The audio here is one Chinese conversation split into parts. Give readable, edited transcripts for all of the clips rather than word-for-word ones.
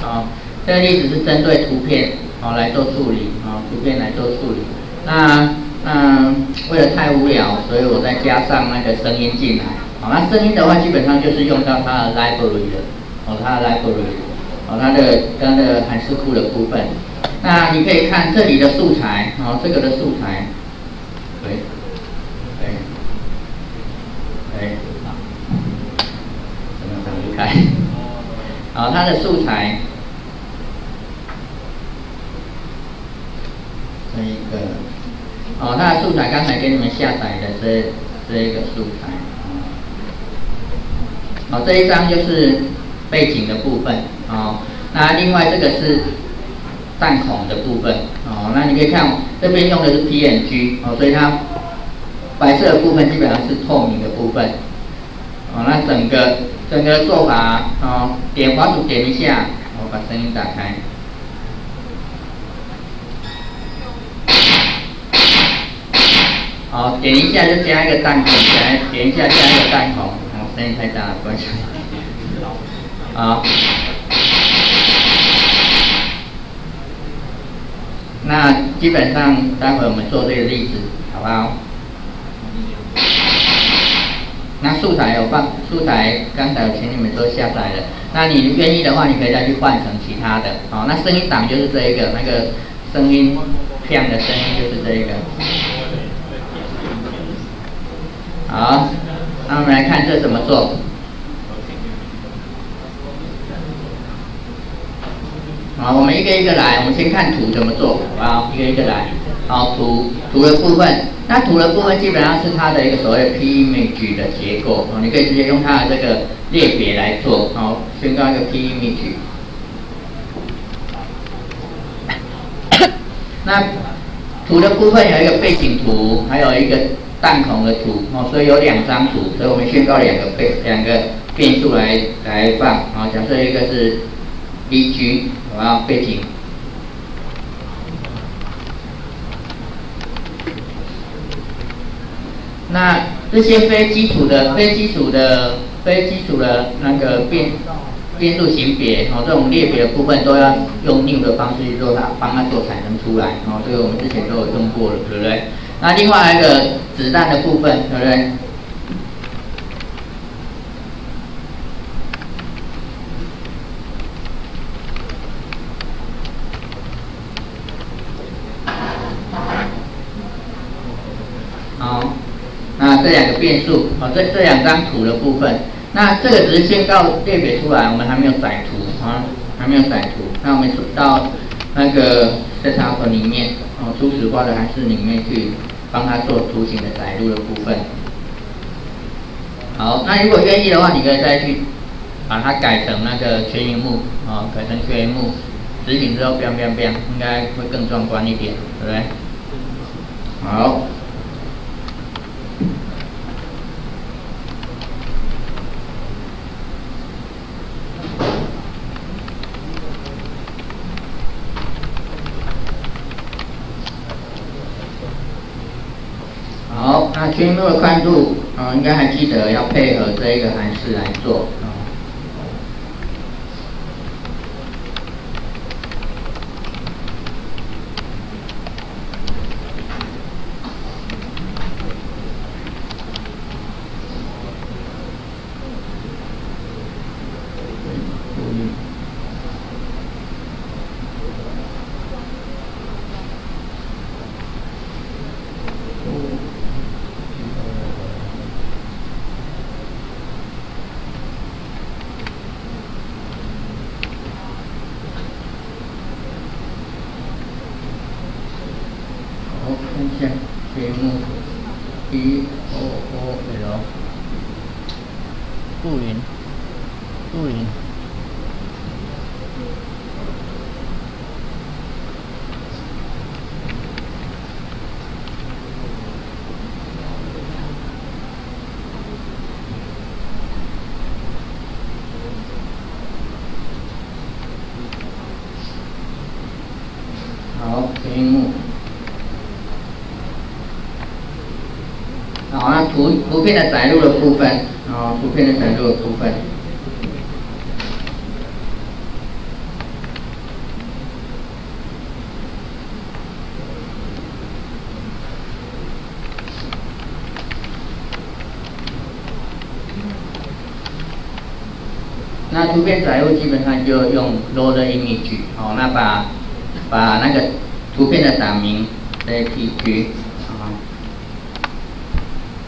哦，这个例子是针对图片来做处理图片来做处理。那为了太无聊，所以我再加上那个声音进来。那声音的话，基本上就是用到它的 library 的它的 library 它的函数库的部分。那你可以看这里的素材这个的素材，怎么打不开？它的素材，这一个它的素材刚才给你们下载的这一个素材。这一张就是背景的部分那另外这个是弹孔的部分那你可以看这边用的是 PNG 所以它白色的部分基本上是透明的部分那整个做法点滑鼠点一下，我把声音打开。点一下就加一个弹孔，点一下加一个弹孔。声音太大了，关系。那基本上待会我们做这个例子，好不好？那素材有放，素材刚才我请你们都下载了。那你愿意的话，你可以再去换成其他的。那声音档就是这一个，那个声音片的声音就是这一个。好，那我们来看这怎么做。我们一个一个来，我们先看图怎么做，好不好？一个一个来。图的部分，那图的部分基本上是它的一个所谓的 P-image 的结构你可以直接用它的这个列别来做宣告一个 P-image。那图的部分有一个背景图，还有一个弹孔的图所以有2张图，所以我们宣告两个变数来放假设一个是 BG 好不好？背景。那这些非基础的那个变数型别这种列别的部分都要用 new 的方式去做帮它做产生出来这个我们之前都有用过了，对不对？那另外一个子弹的部分，对不对？那这2个变数这2张图的部分，那这个只是宣告列别出来，我们还没有载图还没有载图。那我们到那个 setup 里面初始化的函数里面去帮它做图形的载入的部分。好，那如果愿意的话，你可以再去把它改成那个全萤幕改成全萤幕，执行之后应该会更壮观一点，对不对？好。好，那全萤幕的宽度应该还记得要配合这一个函数来做看一下节目 POOL 布林好，节目。好，那图片的载入的部分，图片的载入的部分。那图片载入基本上就用 load image， 哦，那把那个图片的档名 JPG，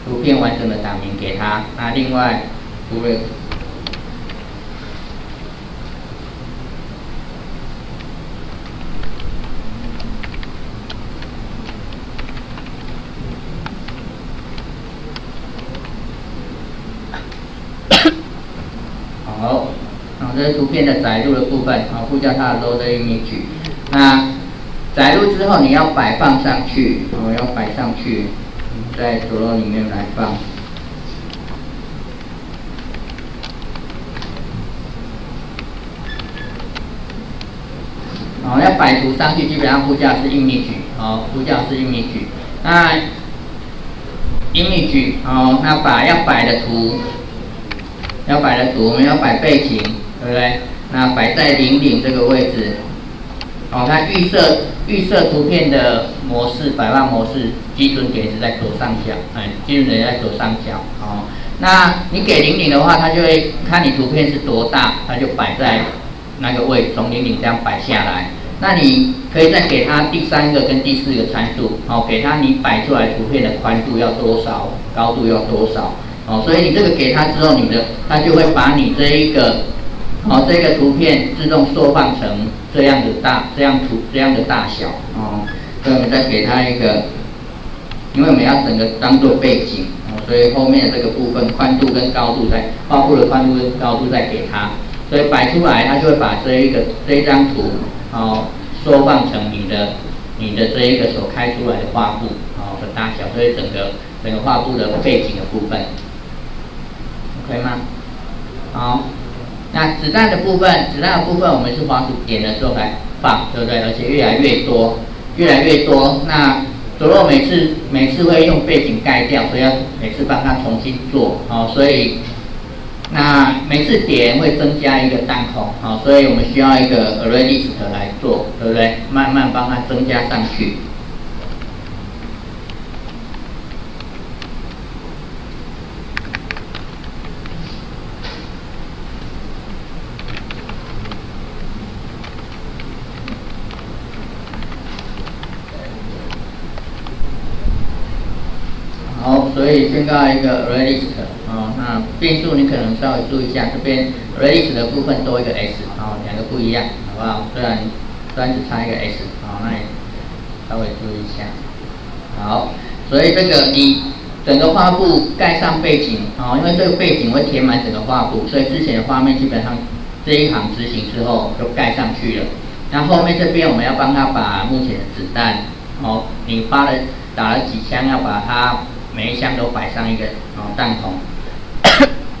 图片完整的档名给它。那另外除了好，这是图片的载入的部分，好，呼叫它的 load image。那载入之后你要摆放上去，要摆上去，在着落里面来放。要摆图上去，基本上呼叫是 image， 呼叫是 image。那 image， 那要摆的图。我们要摆背景，对不对？那摆在00这个位置。它预设图片的模式，摆放模式，基准点是在左上角，基准点在左上角。那你给00的话，它就会看你图片是多大，它就摆在那个位置，从00这样摆下来。那你可以再给它第3个跟第4个参数，给它你摆出来图片的宽度要多少，高度要多少。所以你这个给它之后，它就会把你这一个，这个图片自动缩放成这样的大小，所以我们再给它一个，因为我们要整个当做背景，所以后面的这个部分宽度跟高度画布的宽度跟高度再给它，所以摆出来它就会把这一张图，缩放成你的这一个所开出来的画布，的大小，所以整个画布的背景的部分。可以吗？好，那子弹的部分我们是滑鼠点的时候来放，对不对？而且越来越多。那着落每次会用背景盖掉，所以要每次帮它重新做，所以那每次点会增加一个弹孔，所以我们需要一个 array list 来做，对不对？慢慢帮它增加上去。所以宣告一个 array list， 那变数你可能稍微注意一下，这边 array list 的部分多一个 s， 两个不一样，好不好？虽然只差一个 s， 那你稍微注意一下。好，所以这个你整个画布盖上背景，因为这个背景会填满整个画布，所以之前的画面基本上这一行执行之后就盖上去了。那后面这边我们要帮他把目前的子弹，你打了几枪，要把它每一箱都摆上一个弹孔，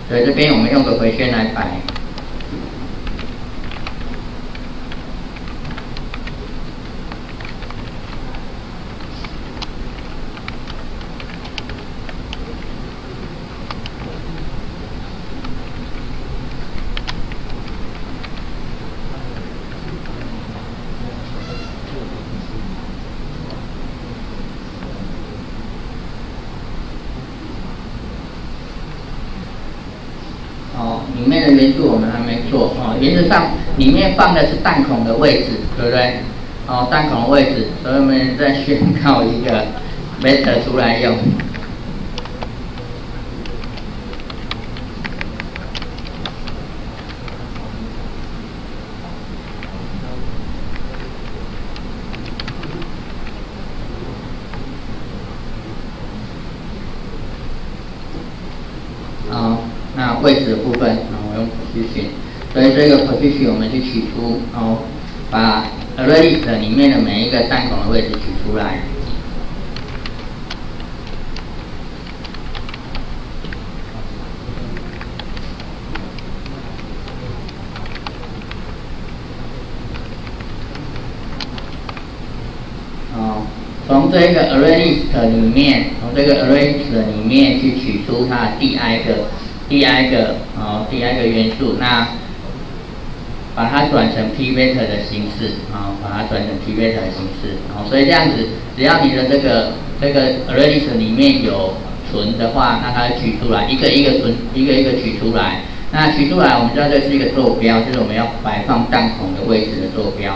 所以这边我们用个回旋来摆。里面的元素我们还没做，原则上里面放的是弹孔的位置，对不对？弹孔的位置，所以我们再宣告一个 method 出来用。那位置的部分，我用 position， 所以这个 position 我们去取出，把 array list 里面的每一个弹孔的位置取出来。从这个 array list 里面，去取出它的第 i 个元素，那把它转成 p vector 的形式，所以这样子，只要你的这个 array list 里面有存的话，那它会取出来，一个一个取出来。那取出来，我们知道这是一个坐标，就是我们要摆放弹孔的位置的坐标，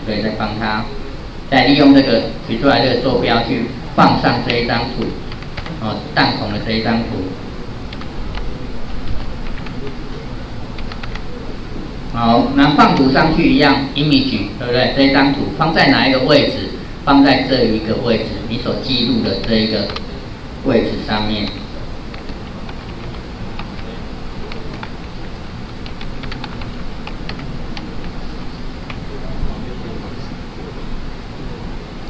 所以再帮它，再利用这个取出来这个坐标去放上这一张图，弹孔的这一张图。好，那放图上去一样 ，image 对不对？这一张图放在哪一个位置？放在这一个位置，你所记录的这一个位置上面。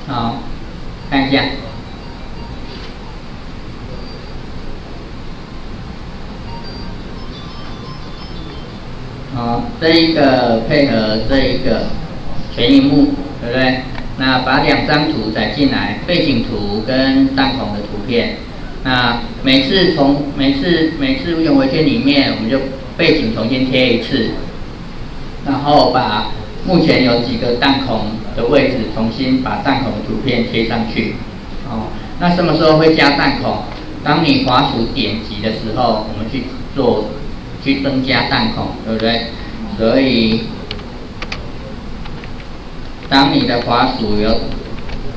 好，看一下。这一个配合这一个全萤幕，对不对？那把2张图载进来，背景图跟弹孔的图片。那每次用微圈里面，我们就背景重新贴一次，然后把目前有几个弹孔的位置，重新把弹孔的图片贴上去。那什么时候会加弹孔？当你滑鼠点击的时候，我们去增加弹孔，对不对？所以，当你的滑鼠有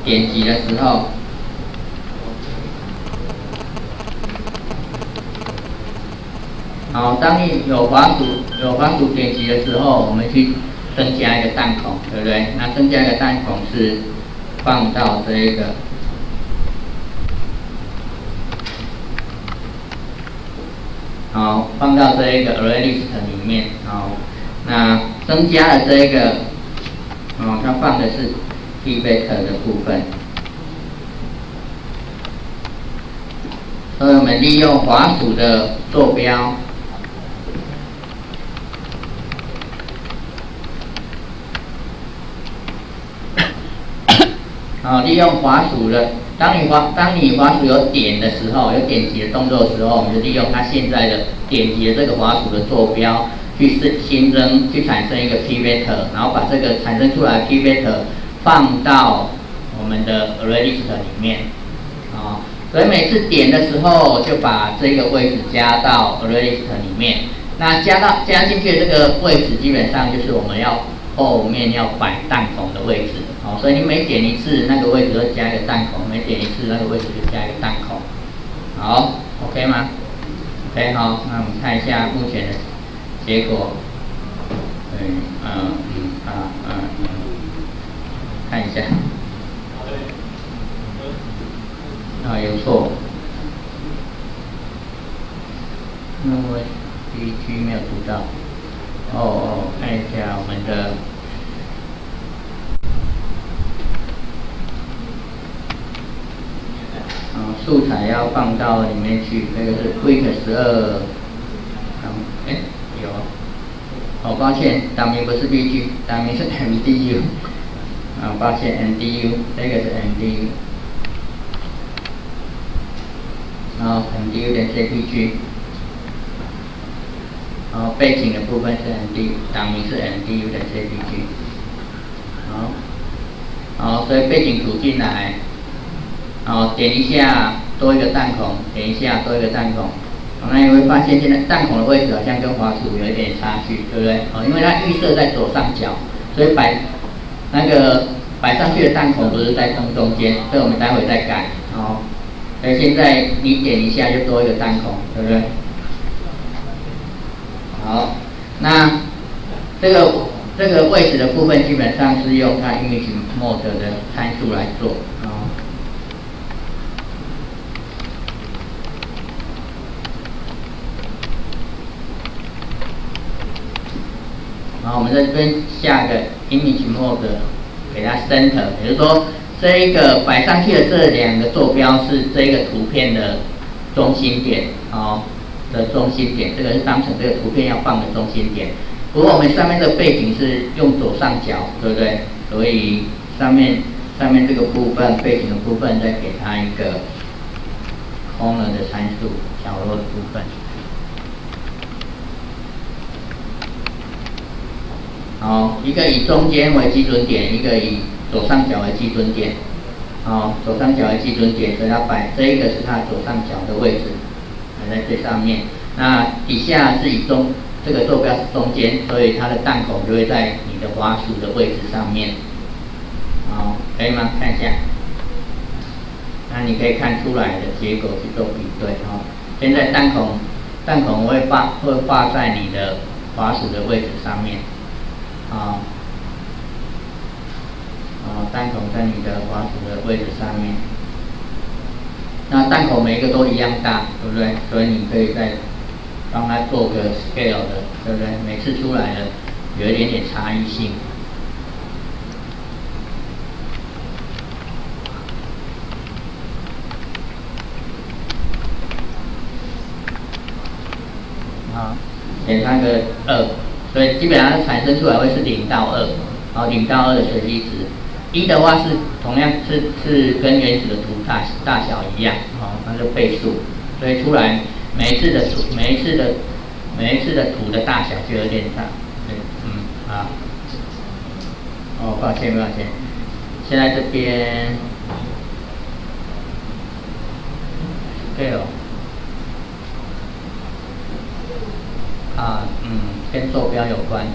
点击的时候，当你有滑鼠点击的时候，我们去增加一个弹孔，对不对？那增加一个弹孔是放到这一个。放到这一个 array list 里面。那增加了这一个，它放的是 pivot 的部分。所以我们利用滑鼠的坐标，利用滑鼠的。当你滑鼠有点的时候，有点击的动作的时候，我们就利用它现在的点击的这个滑鼠的坐标，去产生一个 pivot， 然后把这个产生出来的 pivot 放到我们的 array list 里面。所以每次点的时候，就把这个位置加到 array list 里面。那加进去的这个位置，基本上就是我们后面要摆弹孔的位置。所以你每点一次，那个位置就加一个弹孔；每点一次，那个位置就加一个弹孔。好 ，OK 吗 ？OK， 好，那我们看一下目前的结果。看一下。有错。因为第一区没有读到。看一下我们的。素材要放到里面去，这个是 Quick 12，有，抱歉，档名不是 BG， 档名是 MDU， 抱歉 MDU， 这个是 MDU， MDU 点 CPG， 背景的部分是 MDU， 档名是 MDU 点 CPG， 所以背景图进来。点一下多一个弹孔，点一下多一个弹孔，那你会发现现在弹孔的位置好像跟滑鼠有一点差距，对不对？因为它预设在左上角，所以摆上去的弹孔不是在中间，所以我们待会再改。所以现在你点一下就多一个弹孔，对不对？好，那这个位置的部分基本上是用它 image mode 的参数来做。我们在这边下个 image mode， 给它 center， 也就是说，这一个摆上去的这2个坐标是这个图片的中心点，的中心点，这个是当成这个图片要放的中心点。不过我们上面的背景是用左上角，对不对？所以上面这个部分背景的部分再给它一个 corner 的参数，角落的部分。一个以中间为基准点，一个以左上角为基准点。左上角为基准点，所以它摆这一个是它左上角的位置，摆在最上面。那底下是以这个坐标是中间，所以它的弹孔就会在你的滑鼠的位置上面。好，可以吗？看一下。那你可以看出来的结果去做比对哦。现在弹孔会画在你的滑鼠的位置上面。弹孔在你的滑鼠的位置上面。那弹孔每一个都一样大，对不对？所以你可以再帮它做个 scale 的，对不对？每次出来的有一点点差异性。减它个2，所以基本上产生出来会是0到2，然后0到2的随机值。1的话是同样是跟原始的图大小一样，它是倍数，所以出来每一次的图的大小就有点差。抱歉，现在这边scale。跟坐标有关。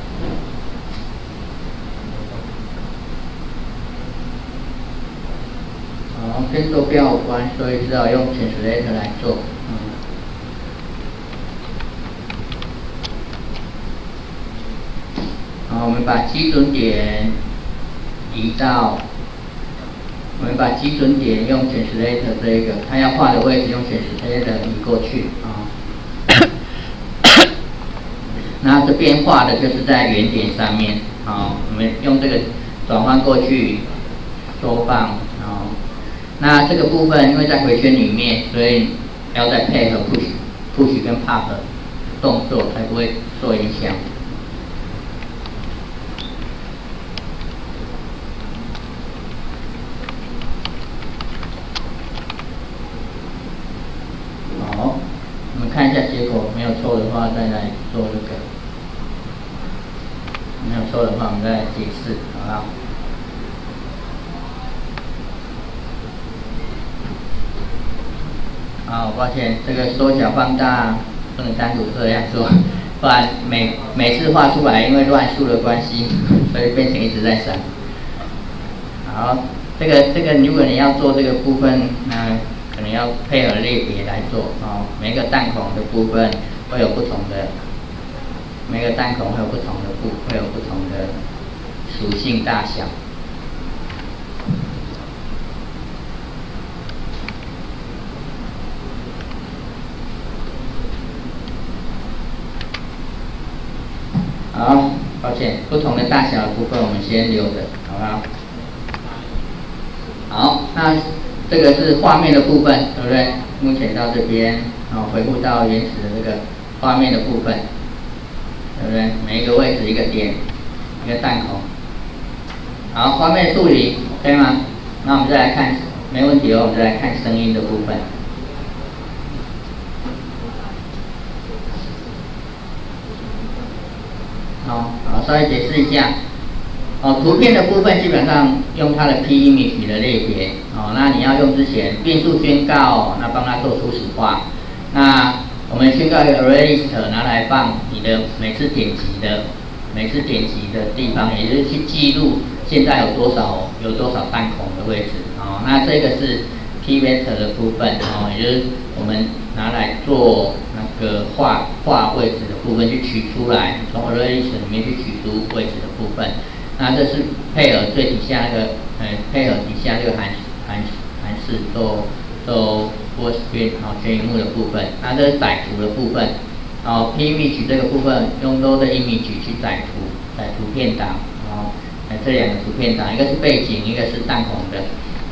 跟坐标有关，所以只好用 translator 来做。我们把基准点用 translator 这一个，它要画的位置用 translator 移过去那这边画的就是在原点上面，我们用这个转换过去，缩放，那这个部分因为在回圈里面，所以要再配合 push 跟 pop 动作，才不会受影响。好，我们看一下结果，没有错的话再来做这个。没有错的话，我们再来解释，好不好？抱歉，这个缩小放大不能单独这样做，不然每次画出来，因为乱数的关系，所以变成一直在闪。好，这个如果你要做这个部分，那可能要配合类别来做每个弹孔的部分会有不同的。每个弹孔会有不同的属性大小。好，抱歉，不同的大小的部分我们先留着，好不好？好，那这个是画面的部分，对不对？目前到这边，回复到原始的这个画面的部分。对不对？每一个位置一个点，一个弹孔。好，画面处理 OK 吗？那我们再来看，没问题哦。我们再来看声音的部分。好，稍微解释一下。图片的部分基本上用它的 P-image 的类别。那你要用之前变数宣告，那帮它做初始化。那我们宣告一个 array list 拿来放你的每次点击的地方，也就是去记录现在有多少弹孔的位置那这个是 P vector 的部分也就是我们拿来做那个画位置的部分，去取出来，从 array list 里面去取出位置的部分。那这是配合最底下那个配合底下这个函式做full screen 全萤幕的部分。那这是载图的部分P-image 这个部分用 load image 去载图片档这两个图片档，一个是背景，一个是弹孔的。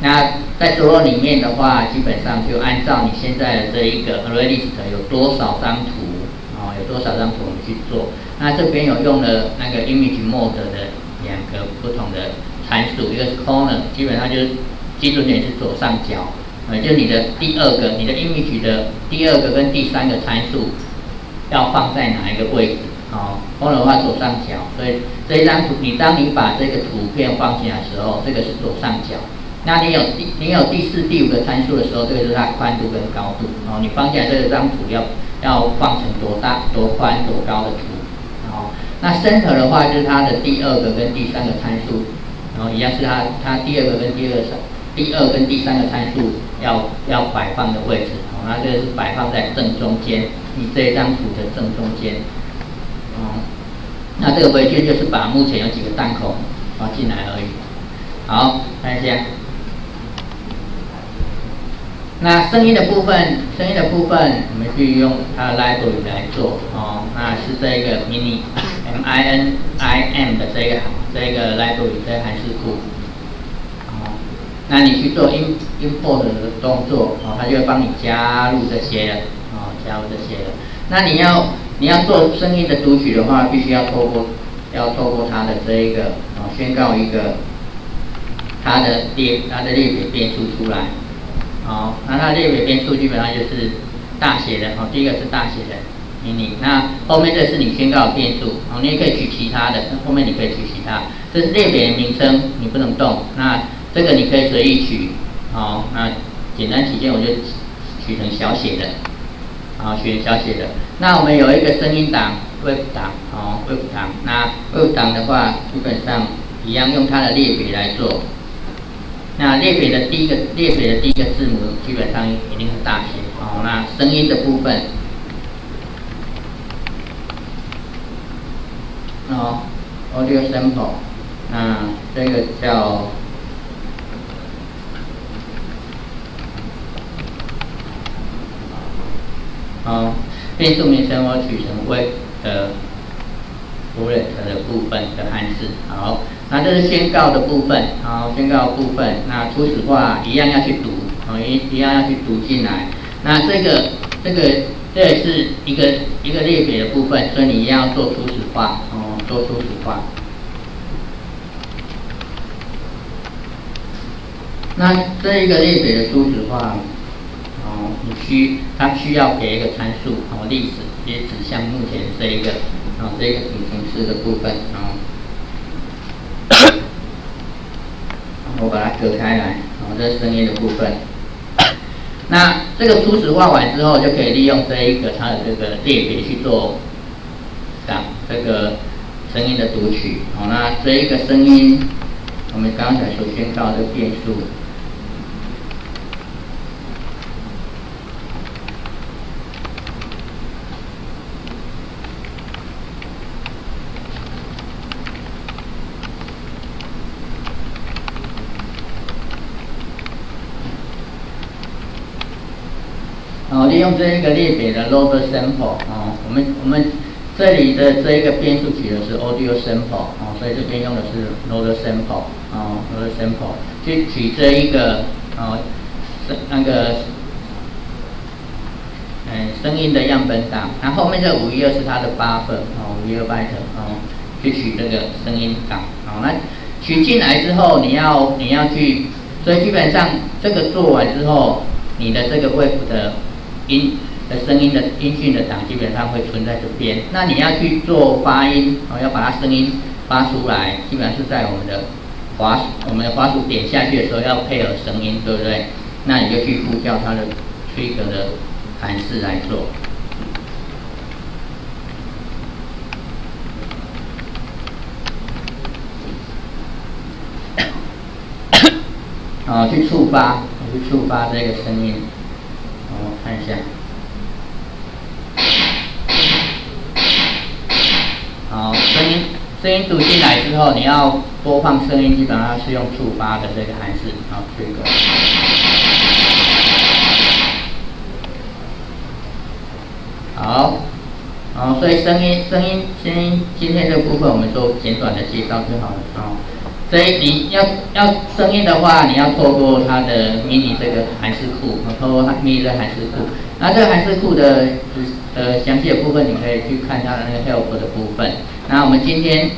那在着落里面的话，基本上就按照你现在的这一个 array list 有多少张图我们去做。那这边有用了那个 image mode 的两个不同的参数，一个是 corner， 基本上就是基准点是左上角，就是你的第二个，你的 image 的第二个跟第三个参数要放在哪一个位置corner 的话左上角，所以这一张图，当你把这个图片放进来的时候，这个是左上角。那你有第4、第5个参数的时候，这个就是它宽度跟高度你放进来这张图要放成多大、多宽、多高的图那 center 的话就是它的第二个跟第三个参数，然后一样是它第二跟第三个参数要摆放的位置，哦，那这个是摆放在正中间，你这一张图的正中间，哦，那这个回圈就是把目前有几个弹孔进来而已。好，看一下。那声音的部分，我们去用它的 library 来做哦。那是这一个 MINIM 的这个 library 这个函数库。哦，那你去做 import 的动作，哦，它就会帮你加入这些了，哦，加入这些了。那你要做声音的读取的话，必须要透过它的这一个宣告一个它的列表变数出来。好，那它列表变数基本上就是大写的，哦，第一个是大写的mini，那后面这是你宣告的变数，哦，你也可以取其他的，后面你可以取其他，这是列表的名称，你不能动，那这个你可以随意取，哦，那简单起见我就取成小写的，好，取成小写的。那我们有一个声音档 wave 档，哦 wave 档，那 wave 档的话，基本上一样用它的列表来做。那列表的第一个字母基本上一定是大写，哦，那声音的部分，哦 ，audio sample， 那这个叫变数名称我取成 wave 的 bullet 的部分的函数，好。那这是宣告的部分，好，宣告的部分。那初始化一样要去读，哦，一样要去读进来。那这也是一个列表的部分，所以你一样要做初始化，哦，做初始化。那这一个列表的初始化，哦，它需要给一个参数，哦，历史也指向目前这一个组成式的部分，哦。我把它隔开来，这是声音的部分。那这个初始化完之后，就可以利用这一个它的这个列表去做这个声音的读取。好，那这一个声音，我们刚才所宣告的变数。利用这一个列表的 load sample， 哦，我们这里的这一个变数取的是 audio sample， 哦，所以这边用的是 load sample， 哦 ，load sample 去取这一个那个声音的样本档，那后面这512是它的buffer， 哦，512 byte， 哦，去取这个声音档，好，那取进来之后，你要去，所以基本上这个做完之后，你的这个 wave 的声音的音讯的档基本上会存在这边。那你要去做发音，要把它声音发出来，基本上是在我们的滑鼠点下去的时候要配合声音，对不对？那你就去呼叫它的 trigger 的函数来做。去触发这个声音。我看一下。好，声音读进来之后，你要播放声音，基本上是用触发的这个函数，好，trigger。好，所以声音，今天这个部分我们做简短的介绍就好了啊。所以你要声音的话，你要透过它的 mini 这个函数库，透过 mini 的函数库。那这个函数库的详细的部分，你可以去看它的那个 help 的部分。那我们今天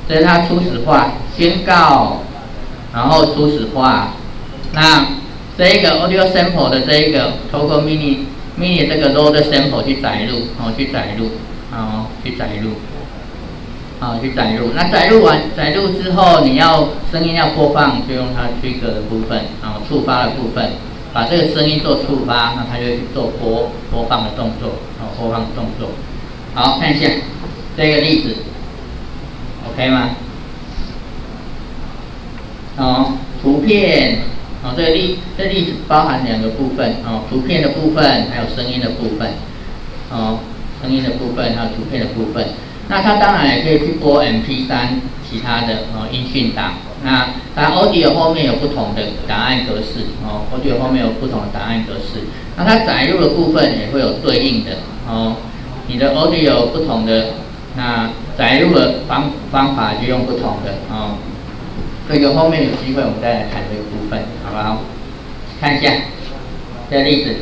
这是它初始化宣告，然后初始化。那这一个 audio sample 的这一个透过 mini 这个 load sample 去载入，去载入。那载入之后，你要声音要播放，就用它 trigger 的部分，触发的部分，把这个声音做触发，那它就会去做播放的动作，好，看一下。这个例子 ，OK 吗？哦，图片，哦，这例子包含2个部分，哦，图片的部分还有声音的部分，哦，声音的部分还有图片的部分。那它当然也可以去播 MP3 其他的音讯档。那当然 Audio 后面有不同的档案格式，哦 ，Audio 后面有不同的档案格式。那它载入的部分也会有对应的，哦，你的 Audio 不同的，那载入的方法就用不同的，哦。这个后面有机会我们再来谈这个部分，好不好？看一下这个例子。